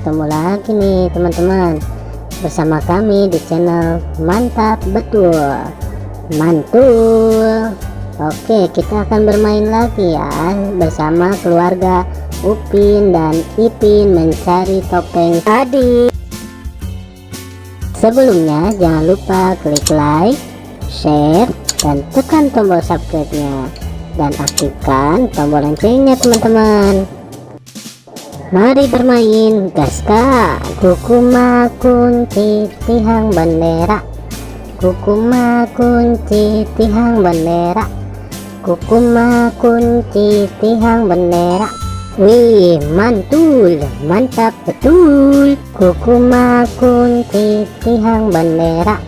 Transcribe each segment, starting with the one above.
ketemu lagi nih teman-teman bersama kami di channel Mantap Betul Mantul. Oke, kita akan bermain lagi ya bersama keluarga Upin dan Ipin mencari topeng tadi. Sebelumnya jangan lupa klik like, share, dan tekan tombol subscribe-nya dan aktifkan tombol loncengnya teman-teman. Mari bermain, gaska. Kukuma kunci tihang bendera, kukuma kunci tihang bendera, kukuma kunci tihang bendera. Wih, mantul, mantap betul. Kukuma kunci tihang bendera,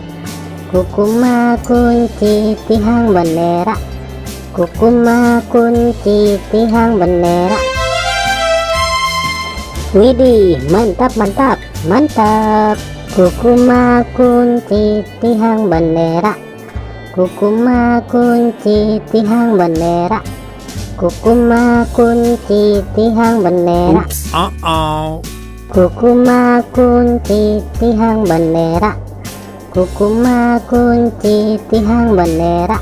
kukuma kunci tihang bendera, kukuma kunci tihang bendera. Widih, mantap mantap mantap. Kukuma kunci tihang bendera, kukuma kunci tihang bendera, kukuma kunci tihang bendera. Kukuma kunci tihang bendera, kukuma kunci tihang bendera,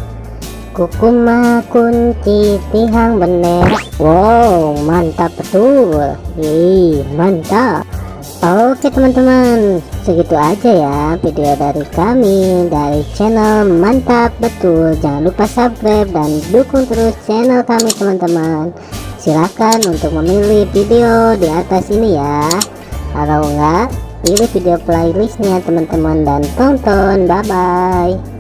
kukuma kunci tihang bendera. Wow, mantap betul. Mantap. Oke teman-teman, segitu aja ya video dari kami dari channel Mantap Betul. Jangan lupa subscribe dan dukung terus channel kami teman-teman. Silahkan untuk memilih video di atas ini ya. Kalau enggak, pilih video playlistnya teman-teman dan tonton. Bye bye.